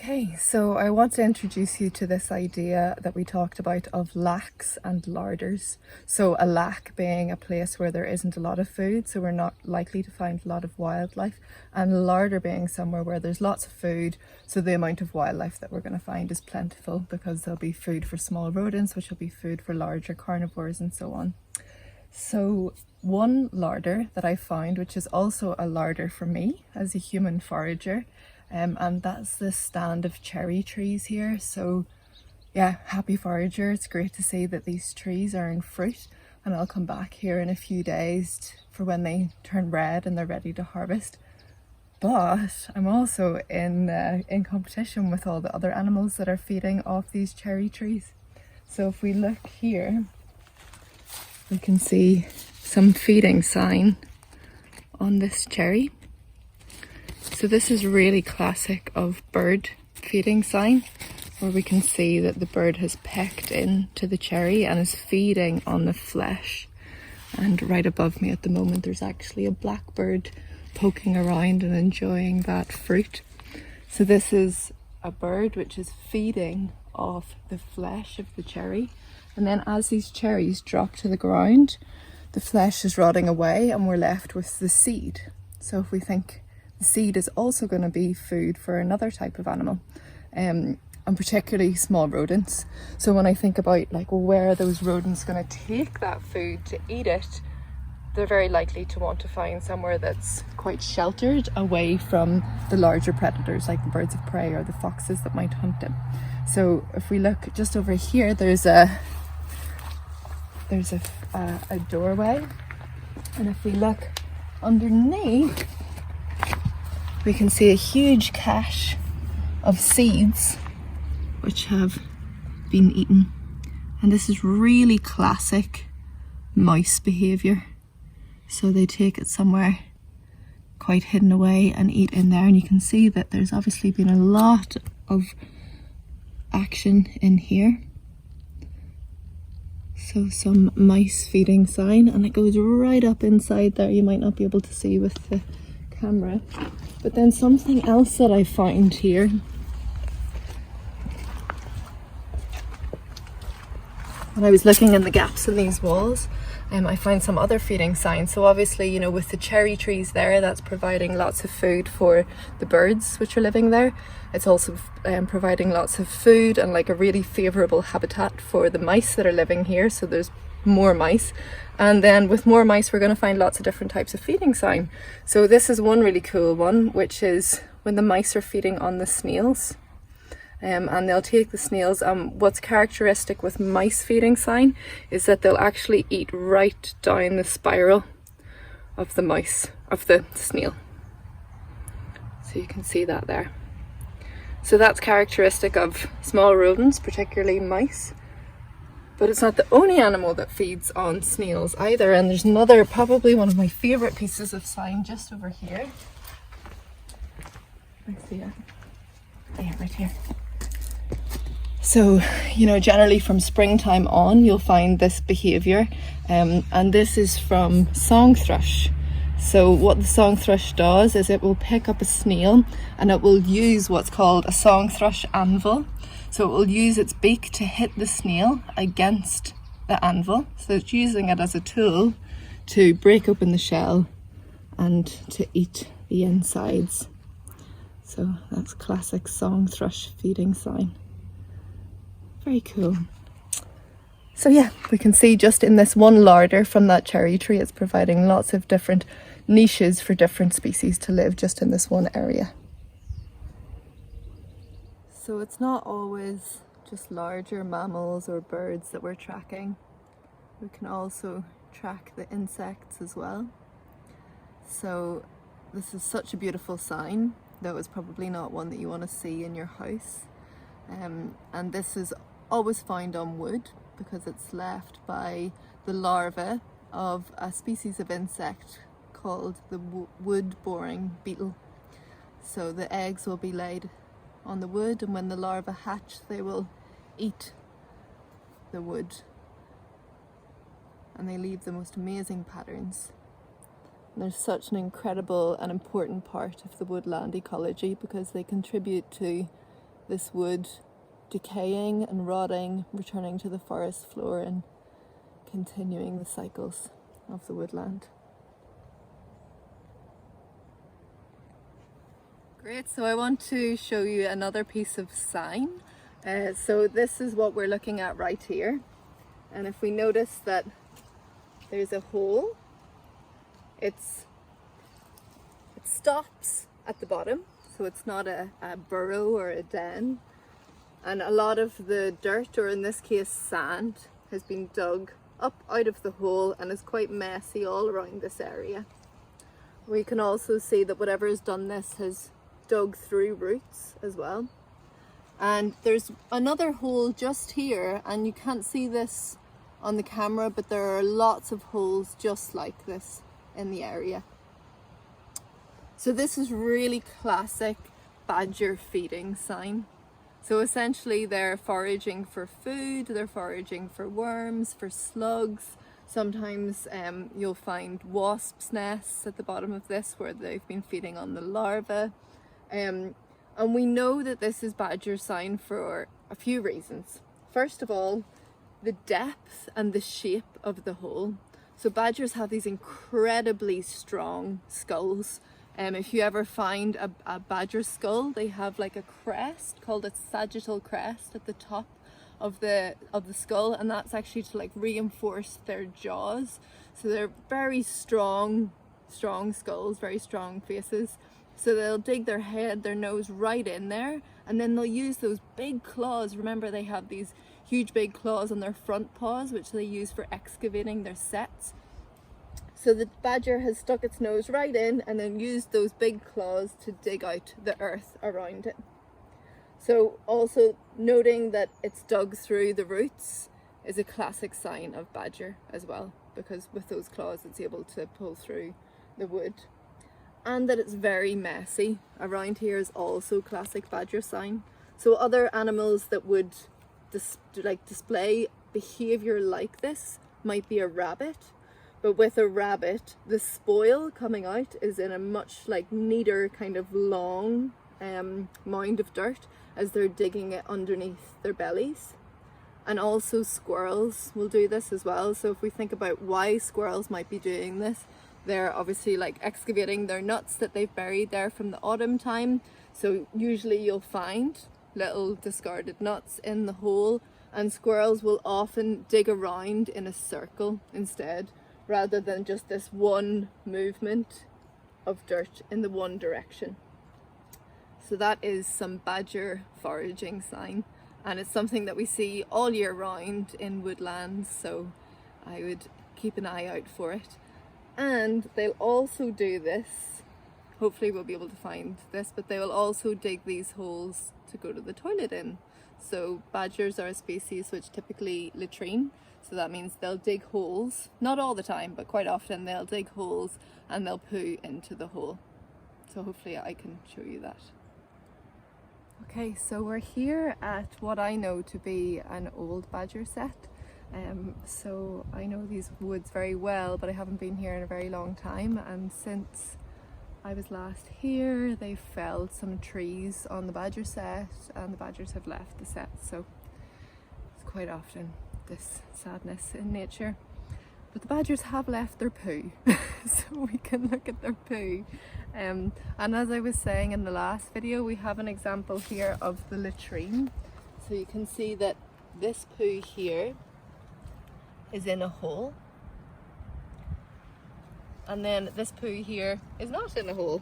Okay, so I want to introduce you to this idea that we talked about of lacks and larders. So a lack being a place where there isn't a lot of food, so we're not likely to find a lot of wildlife, and a larder being somewhere where there's lots of food, so the amount of wildlife that we're going to find is plentiful because there'll be food for small rodents, which will be food for larger carnivores and so on. So one larder that I found, which is also a larder for me as a human forager, and that's the stand of cherry trees here. So yeah, happy forager. It's great to see that these trees are in fruit, and I'll come back here in a few days for when they turn red and they're ready to harvest. But I'm also in competition with all the other animals that are feeding off these cherry trees. So if we look here, we can see some feeding sign on this cherry. So this is really classic of bird feeding sign, where we can see that the bird has pecked into the cherry and is feeding on the flesh. And right above me at the moment, there's actually a blackbird poking around and enjoying that fruit. So this is a bird which is feeding off the flesh of the cherry. And then as these cherries drop to the ground, the flesh is rotting away and we're left with the seed. So if we think the seed is also going to be food for another type of animal, and particularly small rodents. So when I think about like, well, where are those rodents going to take that food to eat it, they're very likely to want to find somewhere that's quite sheltered away from the larger predators like the birds of prey or the foxes that might hunt them. So if we look just over here, there's a doorway, and if we look underneath, we can see a huge cache of seeds which have been eaten. And this is really classic mouse behaviour. So they take it somewhere quite hidden away and eat in there, and you can see that there's obviously been a lot of action in here. So some mice feeding sign, and it goes right up inside there. You might not be able to see with the camera. But then something else that I found here, when I was looking in the gaps in these walls, I find some other feeding signs. So obviously, you know, with the cherry trees there, that's providing lots of food for the birds which are living there. It's also providing lots of food and like a really favourable habitat for the mice that are living here. So there's more mice. And then with more mice, we're going to find lots of different types of feeding sign. So this is one really cool one, which is when the mice are feeding on the snails. And they'll take the snails. What's characteristic with mice feeding sign is that they'll actually eat right down the spiral of the snail. So you can see that there. So that's characteristic of small rodents, particularly mice. But it's not the only animal that feeds on snails either. And there's another, probably one of my favourite pieces of sign just over here. I see it. Yeah, right here. So, you know, generally from springtime on, you'll find this behaviour, and this is from song thrush. So what the song thrush does is it will pick up a snail and it will use what's called a song thrush anvil. So it will use its beak to hit the snail against the anvil. So it's using it as a tool to break open the shell and to eat the insides. So that's classic song thrush feeding sign. Very cool. So yeah, we can see just in this one larder from that cherry tree, it's providing lots of different niches for different species to live just in this one area. So it's not always just larger mammals or birds that we're tracking. We can also track the insects as well. So this is such a beautiful sign, though it's probably not one that you want to see in your house. And this is always found on wood because it's left by the larvae of a species of insect called the wood-boring beetle. So the eggs will be laid on the wood, and when the larvae hatch, they will eat the wood, and they leave the most amazing patterns. And they're such an incredible and important part of the woodland ecology because they contribute to this wood decaying and rotting, returning to the forest floor and continuing the cycles of the woodland. Great, so I want to show you another piece of sign. So this is what we're looking at right here. And if we notice that there's a hole, it stops at the bottom. So it's not a burrow or a den. And a lot of the dirt, or in this case sand, has been dug up out of the hole and is quite messy all around this area. We can also see that whatever has done this has dug through roots as well. And there's another hole just here, and you can't see this on the camera, but there are lots of holes just like this in the area. So this is really classic badger feeding sign. So essentially they're foraging for food, they're foraging for worms, for slugs. Sometimes you'll find wasps' nests at the bottom of this where they've been feeding on the larvae. And we know that this is badger sign for a few reasons. First of all, the depth and the shape of the hole. So badgers have these incredibly strong skulls. If you ever find a badger skull, they have like a crest called a sagittal crest at the top of the skull, and that's actually to like reinforce their jaws. So they're very strong skulls, very strong faces. So they'll dig their head, their nose right in there, and then they'll use those big claws. Remember, they have these huge big claws on their front paws, which they use for excavating their sets. So the badger has stuck its nose right in and then used those big claws to dig out the earth around it. So also noting that it's dug through the roots is a classic sign of badger as well, because with those claws it's able to pull through the wood. And that it's very messy around here is also classic badger sign. So other animals that would display behavior like this might be a rabbit. But with a rabbit, the spoil coming out is in a much neater kind of long mound of dirt as they're digging it underneath their bellies. And also squirrels will do this as well. So if we think about why squirrels might be doing this, they're obviously excavating their nuts that they've buried there from the autumn time. So usually you'll find little discarded nuts in the hole, and squirrels will often dig around in a circle instead, rather than just this one movement of dirt in the one direction. So that is some badger foraging sign, and it's something that we see all year round in woodlands, so I would keep an eye out for it. And they'll also do this, hopefully we'll be able to find this, but they will also dig these holes to go to the toilet in. So badgers are a species which typically latrine. So that means they'll dig holes, not all the time, but quite often they'll dig holes and they'll poo into the hole. So hopefully I can show you that. Okay, so we're here at what I know to be an old badger set. So I know these woods very well, but I haven't been here in a very long time. And since I was last here, they felled some trees on the badger set and the badgers have left the set. So it's quite often this sadness in nature, but the badgers have left their poo so we can look at their poo, and as I was saying in the last video, we have an example here of the latrine. So you can see that this poo here is in a hole, and then this poo here is not in a hole.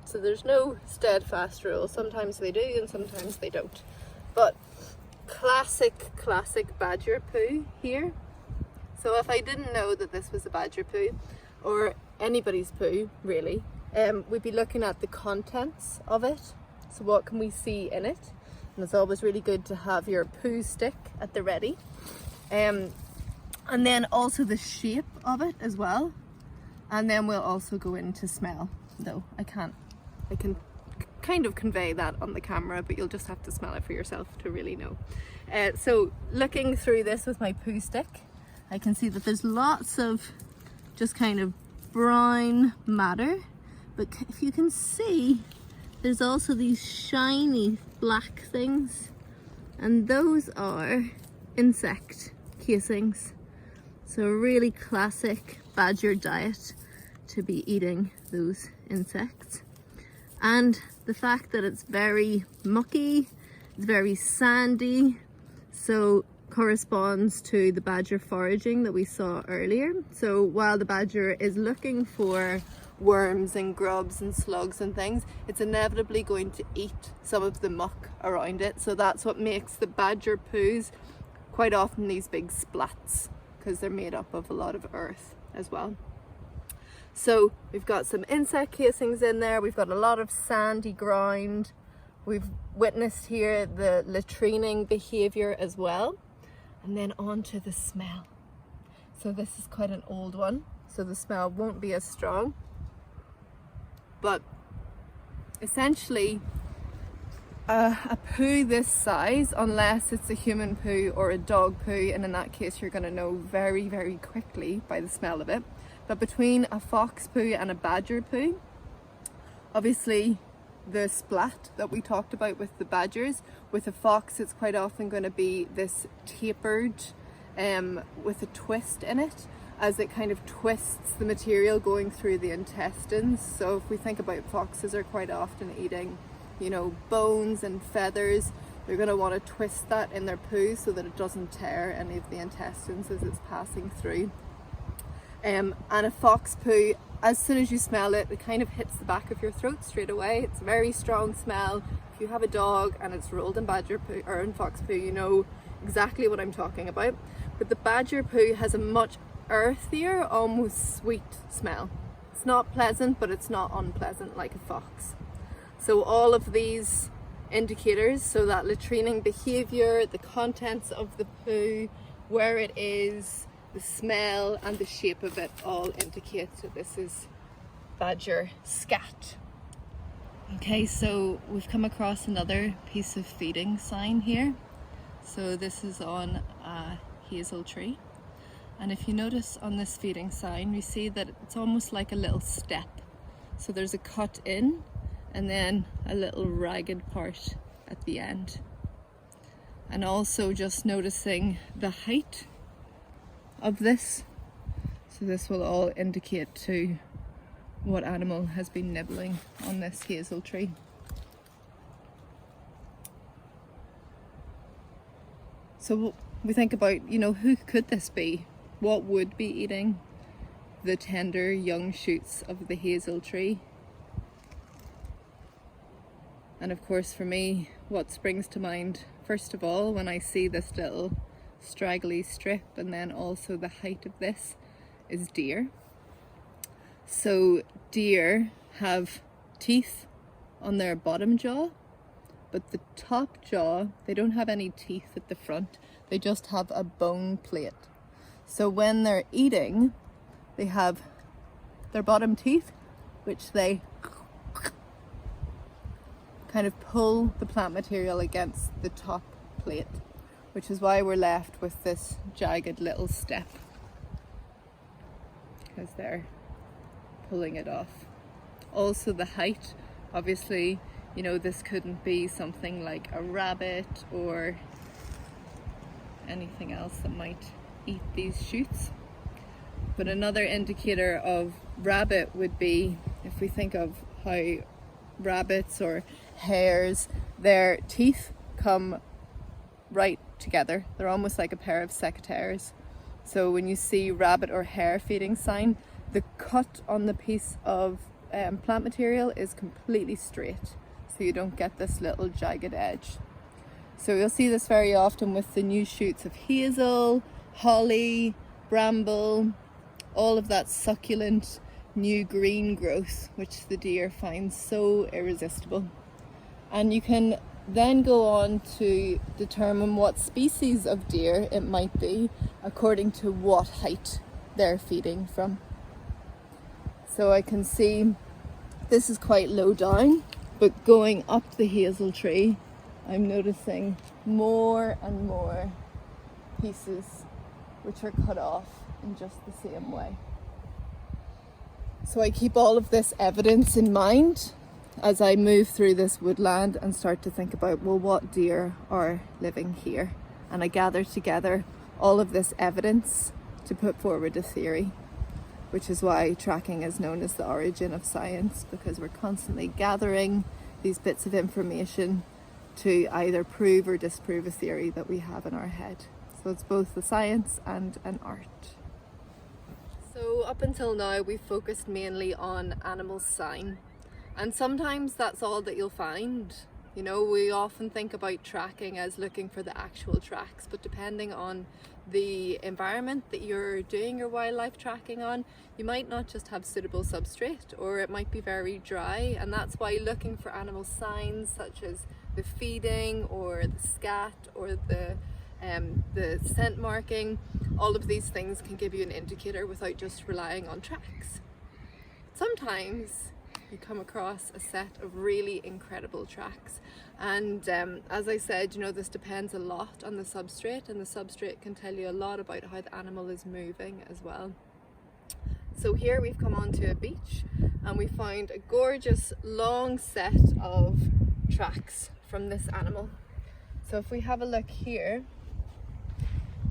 So there's no steadfast rule. Sometimes they do and sometimes they don't, but classic badger poo here. So if I didn't know that this was a badger poo, or anybody's poo really, we'd be looking at the contents of it. So what can we see in it? And it's always really good to have your poo stick at the ready, and then also the shape of it as well. And then we'll also go into smell, though I can kind of convey that on the camera, but you'll just have to smell it for yourself to really know. So looking through this with my poo stick, I can see that there's lots of just kind of brown matter, but if you can see, There's also these shiny black things, and those are insect casings. So a really classic badger diet to be eating those insects. And the fact that it's very mucky, it's very sandy, so corresponds to the badger foraging that we saw earlier. So while the badger is looking for worms and grubs and slugs and things, it's inevitably going to eat some of the muck around it. So that's what makes the badger poos quite often these big splats, because they're made up of a lot of earth as well. So we've got some insect casings in there, we've got a lot of sandy ground, we've witnessed here the latrining behaviour as well, and then on to the smell. So this is quite an old one, so the smell won't be as strong. But essentially a poo this size, unless it's a human poo or a dog poo, and in that case you're going to know very, very quickly by the smell of it. But between a fox poo and a badger poo, obviously the splat that we talked about with the badgers, with a fox it's quite often going to be this tapered with a twist in it, as it kind of twists the material going through the intestines. So if we think about foxes are quite often eating, you know, bones and feathers, they're going to want to twist that in their poo so that it doesn't tear any of the intestines as it's passing through. And a fox poo, as soon as you smell it, it kind of hits the back of your throat straight away. It's a very strong smell. If you have a dog and it's rolled in badger poo or in fox poo, you know exactly what I'm talking about. But the badger poo has a much earthier, almost sweet smell. It's not pleasant, but it's not unpleasant like a fox. So all of these indicators, so that latrining behaviour, the contents of the poo, where it is, the smell and the shape of it, all indicate that this is badger scat. Okay, so we've come across another piece of feeding sign here. So this is on a hazel tree. And if you notice on this feeding sign, we see that it's almost like a little step. So there's a cut in and then a little ragged part at the end. And also just noticing the height of this. So this will all indicate to what animal has been nibbling on this hazel tree. So we think about, you know, who could this be? What would be eating the tender young shoots of the hazel tree? And of course for me, what springs to mind first of all when I see this little straggly strip, and then also the height of this, is deer. So deer have teeth on their bottom jaw, but the top jaw, they don't have any teeth at the front, they just have a bone plate. So when they're eating, they have their bottom teeth, which they kind of pull the plant material against the top plate, which is why we're left with this jagged little step, because they're pulling it off. Also the height, obviously, you know, this couldn't be something like a rabbit or anything else that might eat these shoots. But another indicator of rabbit would be, if we think of how rabbits or hares, their teeth come right together. They're almost like a pair of secateurs. So when you see rabbit or hare feeding sign, the cut on the piece of plant material is completely straight, so you don't get this little jagged edge. So you'll see this very often with the new shoots of hazel, holly, bramble, all of that succulent new green growth which the deer find so irresistible. And you can then go on to determine what species of deer it might be according to what height they're feeding from. So I can see this is quite low down, but going up the hazel tree, I'm noticing more and more pieces which are cut off in just the same way. So I keep all of this evidence in mind, as I move through this woodland and start to think about, well, what deer are living here? And I gather together all of this evidence to put forward a theory, which is why tracking is known as the origin of science, because we're constantly gathering these bits of information to either prove or disprove a theory that we have in our head. So it's both a science and an art. So up until now we've focused mainly on animal sign, and sometimes that's all that you'll find. You know, we often think about tracking as looking for the actual tracks, but depending on the environment that you're doing your wildlife tracking on, you might not just have suitable substrate, or it might be very dry, and that's why looking for animal signs such as the feeding or the scat or the scent marking, all of these things can give you an indicator without just relying on tracks. Sometimes you come across a set of really incredible tracks, and as I said, you know, this depends a lot on the substrate, and the substrate can tell you a lot about how the animal is moving as well. So here we've come onto a beach and we found a gorgeous long set of tracks from this animal. So if we have a look here,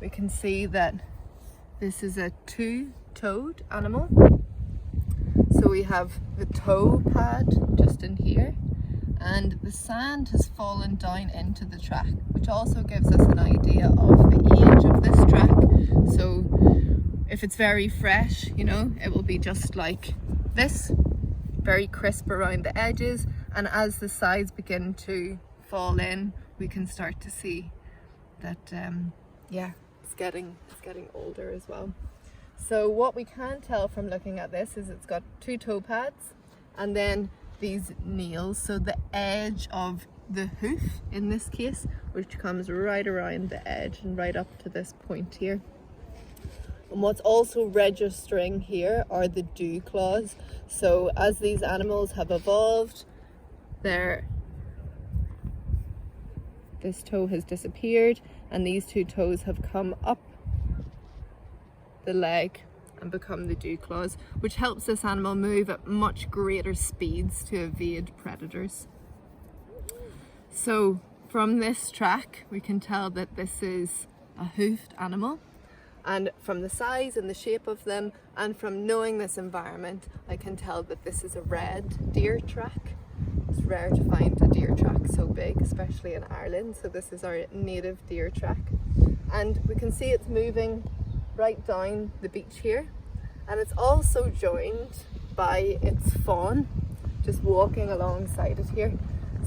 we can see that this is a two-toed animal. So we have the toe pad just in here, and the sand has fallen down into the track, which also gives us an idea of the age of this track. So if it's very fresh, you know, it will be just like this, very crisp around the edges, and as the sides begin to fall in, we can start to see that yeah, it's getting older as well. So what we can tell from looking at this is it's got two toe pads and then these nails, so the edge of the hoof in this case, which comes right around the edge and right up to this point here. And what's also registering here are the dew claws. So as these animals have evolved, this toe has disappeared and these two toes have come up the leg and become the dew claws, which helps this animal move at much greater speeds to evade predators. So from this track we can tell that this is a hoofed animal, and from the size and the shape of them and from knowing this environment, I can tell that this is a red deer track. It's rare to find a deer track so big, especially in Ireland, so this is our native deer track. And we can see it's moving right down the beach here, and it's also joined by its fawn just walking alongside it here,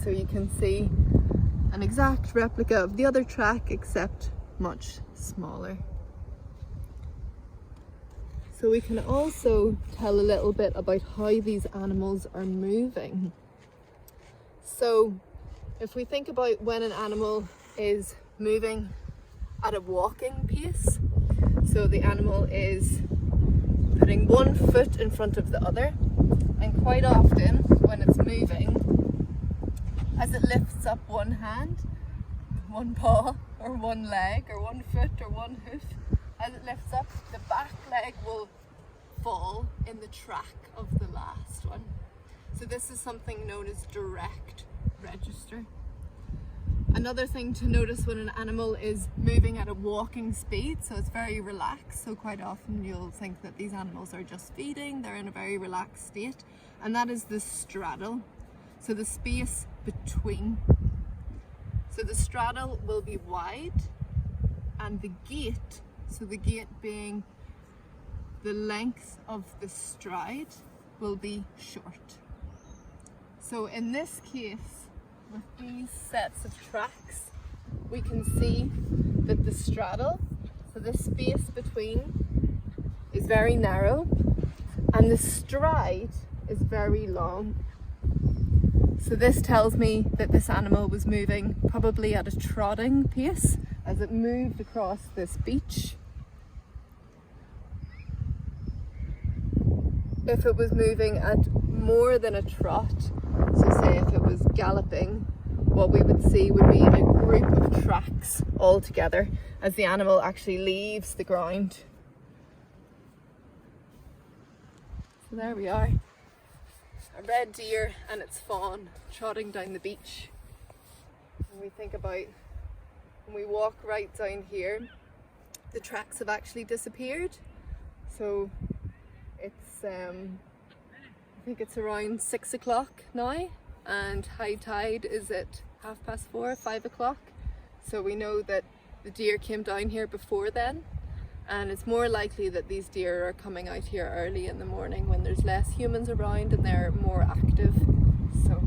so you can see an exact replica of the other track except much smaller. So we can also tell a little bit about how these animals are moving. So if we think about when an animal is moving at a walking pace, so the animal is putting one foot in front of the other, and quite often when it's moving, as it lifts up one hand, one paw, or one leg, or one foot, or one hoof, as it lifts up, the back leg will fall in the track of the last one. So this is something known as direct register. Another thing to notice when an animal is moving at a walking speed, so it's very relaxed, so quite often you'll think that these animals are just feeding, they're in a very relaxed state, and that is the straddle, so the space between. So the straddle will be wide, and the gait, so the gait being the length of the stride, will be short. So in this case, with these sets of tracks, we can see that the straddle, so the space between, is very narrow, and the stride is very long. So this tells me that this animal was moving probably at a trotting pace as it moved across this beach. If it was moving at more than a trot, so say if it was galloping, what we would see would be a group of tracks all together as the animal actually leaves the ground. So there we are, a red deer and its fawn trotting down the beach. And we think about when we walk right down here, the tracks have actually disappeared. So it's I think it's around 6 o'clock now, and high tide is at 4:30, 5 o'clock. So we know that the deer came down here before then, and it's more likely that these deer are coming out here early in the morning when there's less humans around and they're more active. So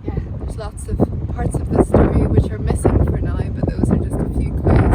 yeah, there's lots of parts of the story which are missing for now, but those are just a few clues.